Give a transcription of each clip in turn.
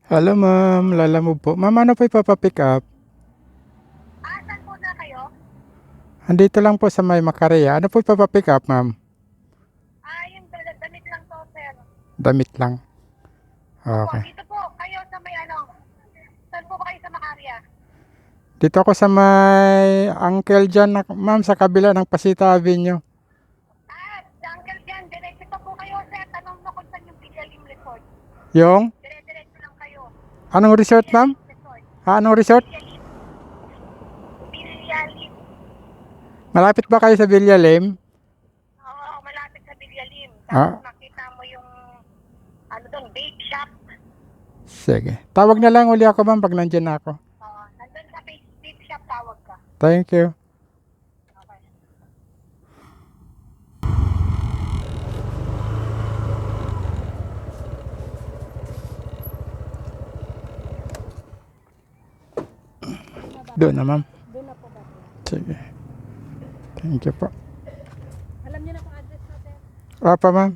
Hello ma'am, Lala mo po. Ma'am, ano po ipapapick up? Saan po na kayo? Andito lang po sa may Macaraya. Ano po ipapapick up, ma'am? Yung damit lang to, sir. Damit lang. Opo, Okay. dito po, kayo sa may saan po ba kayo sa Macaria? Dito ako sa may Uncle John, ma'am, sa kabila ng Pasita Avenue. Sa Uncle Jan, diretso pa po kayo, sir. Tanong mo kung saan yung Bigalim Resort. Yung? Dire-diretso lang kayo. Anong resort, ma'am? Bigalim Resort. Anong resort? Bigalim. Bigalim. Malapit ba kayo sa Villalim? Oo, malapit sa Bigalim. Ah, Tapos makita mo yung, doon, bake shop. sige. Tawag na lang uli ako, ma'am, pag nandyan na ako. Nandun sa bake shop, tawag ka. Thank you. Okay. Doon na, ma'am. Doon na po ba? Sige. Thank you po. Alam niyo na kung address natin. Opo, ma'am.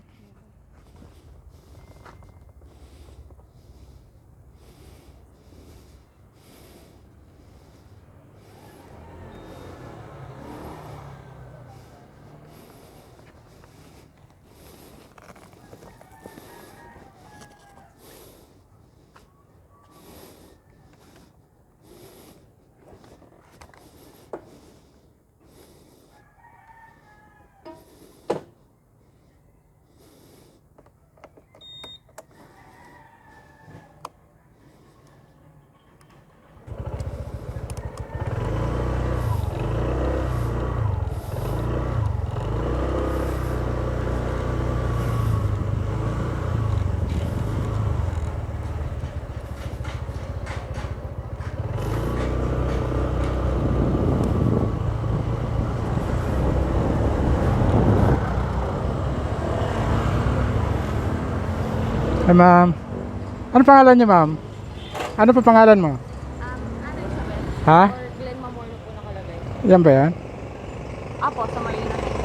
Hi, ma'am. Ano pangalan niyo, ma'am? Ano pa pangalan mo? Ana Isabel Ha? or Glenn Mamorno po nakalagay. Yan ba yan? Apo, sa Marina Heights.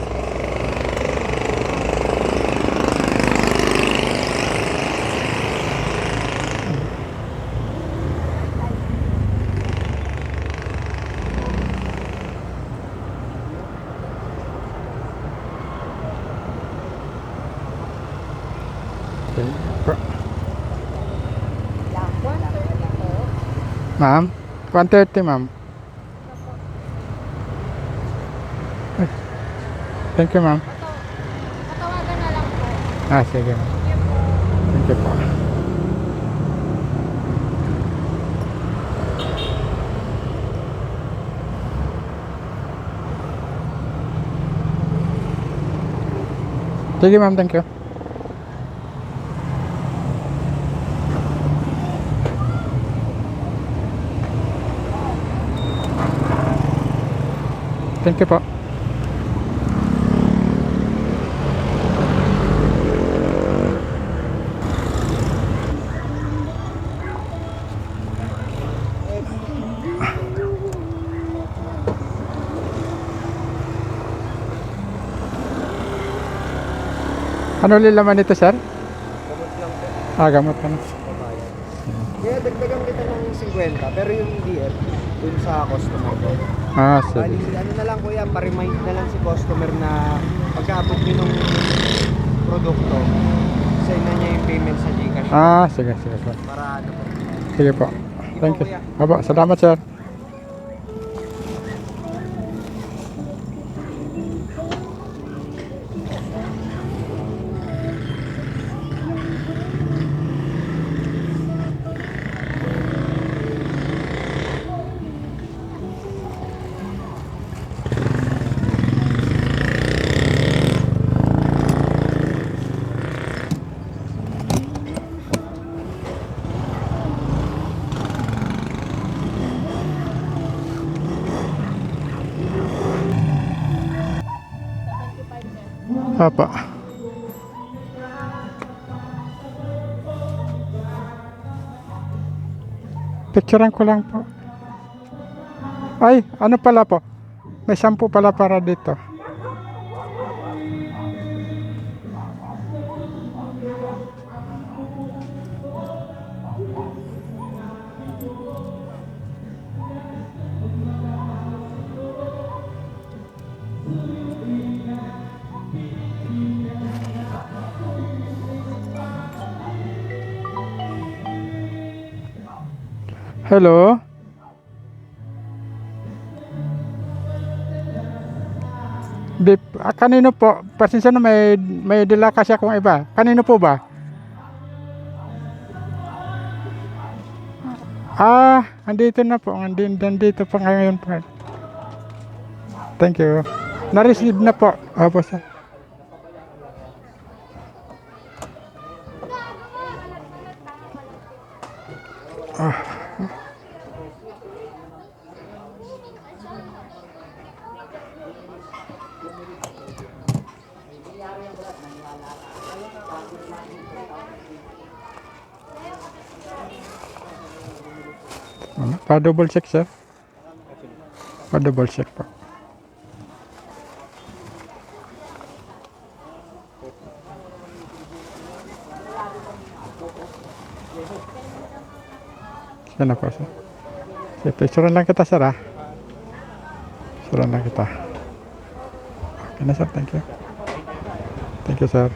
Okay. Lang. 130 po. Ma'am? 130, ma'am. Thank you, ma'am. Patawagan na lang po. Sige, ma'am. Thank you po. Sige, ma'am. Thank you. Thank you po. Ano lilaman nito, sir? Gamot lang po, Gamot ka na. pabayan. Kaya dagdagan kita ng 50, pero yung DF, dun sa customer ko. Sige. Bali, ano na lang kuya, pa-remind na lang si customer na pagka-abot nyo ng produkto, send na niya yung payment sa Gcash. Sige, sige po. Para ano po. Sige po. Thank you. Aba, salamat, sir. Apa. Picturean ko lang po. Ay, ano pala po? May shampoo pala para dito. Hello? Kanino po? Pasensya na may dala kasi akong iba. Kanino po ba? Andito na po. Andito pa ngayon po. Thank you. Na-receive na po. Opo, sir. Pa-double check, sir. Pa-double check po. Yan na po, sir. Okay, picturean lang kita, sir, Picturean lang kita. Okay na, sir. Thank you. Thank you, sir.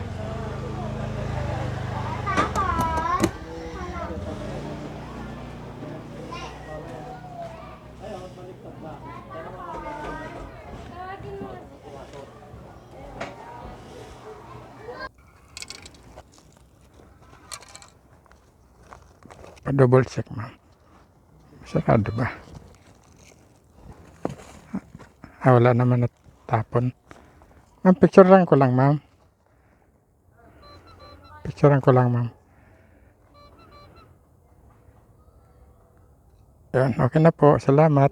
Pa-double check, ma'am. Sarado ba? Wala naman natapon. Ma'am, picturean ko lang, ma'am. Picturean ko lang, ma'am. Yan, okay na po. Salamat.